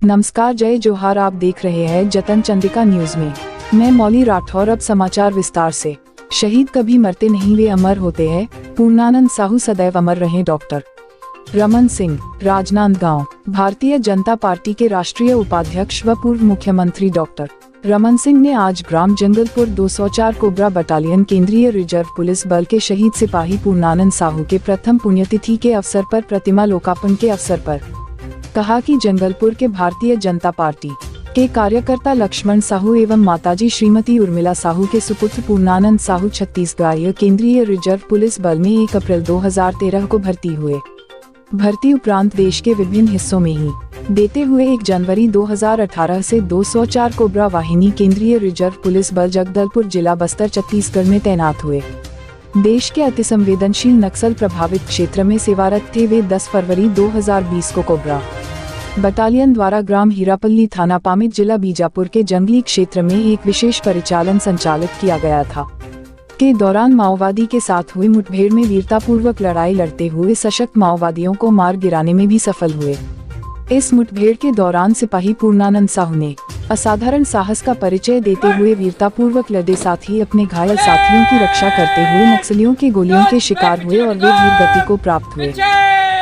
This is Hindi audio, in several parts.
नमस्कार, जय जोहार। आप देख रहे हैं जतन चंद्रिका न्यूज में। मैं मौली राठौर। अब समाचार विस्तार से। शहीद कभी मरते नहीं, वे अमर होते हैं। पूर्णानंद साहू सदैव अमर रहे। डॉक्टर रमन सिंह, राजनांदगांव। भारतीय जनता पार्टी के राष्ट्रीय उपाध्यक्ष व पूर्व मुख्यमंत्री डॉक्टर रमन सिंह ने आज ग्राम जंगलपुर 204 कोबरा बटालियन केंद्रीय रिजर्व पुलिस बल के शहीद सिपाही पूर्णानंद साहू के प्रथम पुण्यतिथि के अवसर पर प्रतिमा लोकार्पण के अवसर पर कहा कि जंगलपुर के भारतीय जनता पार्टी के कार्यकर्ता लक्ष्मण साहू एवं माताजी श्रीमती उर्मिला साहू के सुपुत्र पूर्णानंद साहू छत्तीसगढ़ केंद्रीय रिजर्व पुलिस बल में 1 अप्रैल 2013 को भर्ती हुए। भर्ती उपरांत देश के विभिन्न हिस्सों में ही देते हुए 1 जनवरी 2018 से 204 कोबरा वाहिनी केंद्रीय रिजर्व पुलिस बल जगदलपुर जिला बस्तर छत्तीसगढ़ में तैनात हुए। देश के अतिसंवेदनशील नक्सल प्रभावित क्षेत्र में सेवारत थे। वे 10 फरवरी 2020 को कोबरा बटालियन द्वारा ग्राम हीरापल्ली, थाना पामित, जिला बीजापुर के जंगली क्षेत्र में एक विशेष परिचालन संचालित किया गया था। के दौरान माओवादी के साथ हुई मुठभेड़ में वीरतापूर्वक लड़ाई लड़ते हुए सशक्त माओवादियों को मार गिराने में भी सफल हुए। इस मुठभेड़ के दौरान सिपाही पूर्णानंद साहू ने असाधारण साहस का परिचय देते हुए वीरतापूर्वक लड़े, साथ ही अपने घायल साथियों की रक्षा करते हुए नक्सलियों के गोलियों के शिकार हुए और वे वीर गति को प्राप्त हुए।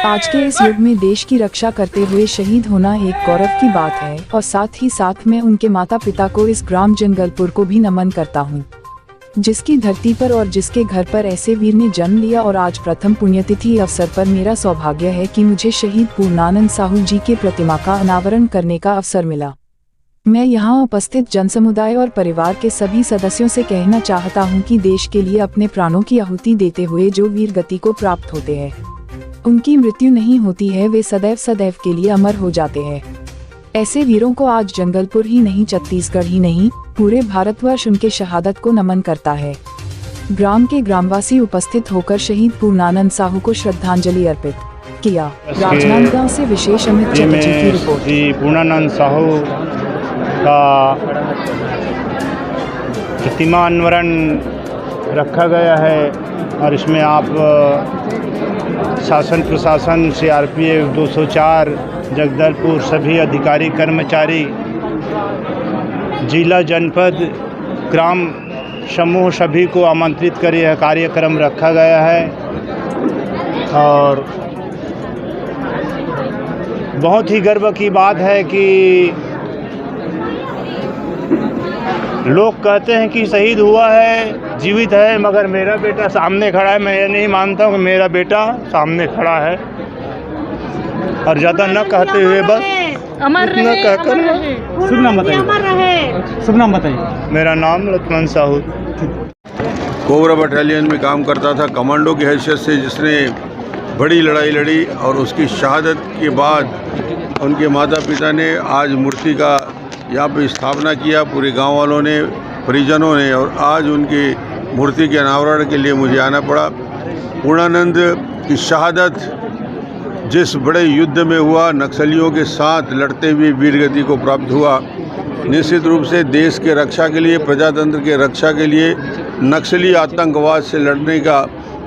आज के इस युग में देश की रक्षा करते हुए शहीद होना एक गौरव की बात है और साथ ही साथ मैं उनके माता पिता को, इस ग्राम जंगलपुर को भी नमन करता हूँ, जिसकी धरती पर और जिसके घर पर ऐसे वीर ने जन्म लिया। और आज प्रथम पुण्यतिथि अवसर पर मेरा सौभाग्य है कि मुझे शहीद पूर्णानंद साहू जी के प्रतिमा का अनावरण करने का अवसर मिला। मैं यहाँ उपस्थित जनसमुदाय और परिवार के सभी सदस्यों से कहना चाहता हूँ कि देश के लिए अपने प्राणों की आहुति देते हुए जो वीर गति को प्राप्त होते हैं, उनकी मृत्यु नहीं होती है, वे सदैव सदैव के लिए अमर हो जाते हैं। ऐसे वीरों को आज जंगलपुर ही नहीं, छत्तीसगढ़ ही नहीं, पूरे भारतवर्ष उनके शहादत को नमन करता है। ग्राम के ग्रामवासी उपस्थित होकर शहीद पूर्णानंद साहू को श्रद्धांजलि अर्पित किया। राजनांदगांव से विशेष अमित चटर्जी की रिपोर्ट। पूर्णानंद साहू का प्रतिमा अनावरण रखा गया है और इसमें आप शासन प्रशासन, CRPF 204 जगदलपुर, सभी अधिकारी कर्मचारी, जिला जनपद ग्राम समूह सभी को आमंत्रित कर यह कार्यक्रम रखा गया है। और बहुत ही गर्व की बात है कि लोग कहते हैं कि शहीद हुआ है, जीवित है, मगर मेरा बेटा सामने खड़ा है। मैं ये नहीं मानता हूँ कि मेरा बेटा सामने खड़ा है। और ज़्यादा न कहते हुए बस इतना कहकर शुभ नाम बताइए। शुभ नाम बताइए। मेरा नाम लक्ष्मण साहू। कोबरा बटालियन में काम करता था, कमांडो की हैसियत से, जिसने बड़ी लड़ाई लड़ी और उसकी शहादत के बाद उनके माता पिता ने आज मूर्ति का यहाँ पे स्थापना किया, पूरे गांव वालों ने, परिजनों ने, और आज उनकी मूर्ति के अनावरण के लिए मुझे आना पड़ा। पूर्णानंद की शहादत जिस बड़े युद्ध में हुआ, नक्सलियों के साथ लड़ते हुए वीरगति को प्राप्त हुआ, निश्चित रूप से देश के रक्षा के लिए, प्रजातंत्र के रक्षा के लिए, नक्सली आतंकवाद से लड़ने का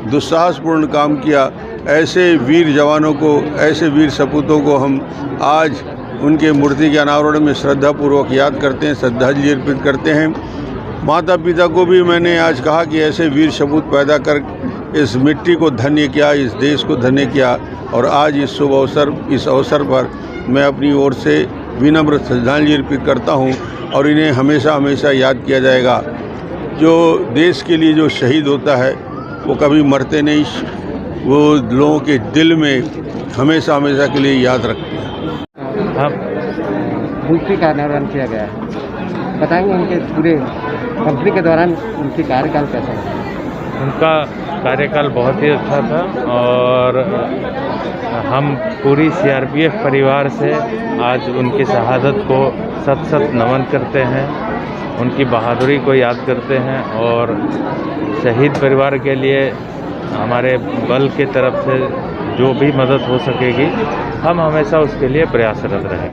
दुस्साहसपूर्ण काम किया। ऐसे वीर जवानों को, ऐसे वीर सपूतों को हम आज उनके मूर्ति के अनावरण में श्रद्धापूर्वक याद करते हैं, श्रद्धांजलि अर्पित करते हैं। माता पिता को भी मैंने आज कहा कि ऐसे वीर सपूत पैदा कर इस मिट्टी को धन्य किया, इस देश को धन्य किया। और आज इस शुभ अवसर, इस अवसर पर मैं अपनी ओर से विनम्र श्रद्धांजलि अर्पित करता हूं और इन्हें हमेशा हमेशा याद किया जाएगा। जो देश के लिए जो शहीद होता है वो कभी मरते नहीं, वो लोगों के दिल में हमेशा हमेशा के लिए याद रखते हैं। मूर्ति का अनावरण किया गया है, बताएंगे उनके पूरे कंपनी के दौरान उनकी कार्यकाल कैसा है? उनका कार्यकाल बहुत ही अच्छा था और हम पूरी CRPF परिवार से आज उनकी शहादत को सत सत नमन करते हैं, उनकी बहादुरी को याद करते हैं और शहीद परिवार के लिए हमारे बल की तरफ से जो भी मदद हो सकेगी हम हमेशा उसके लिए प्रयासरत रहें।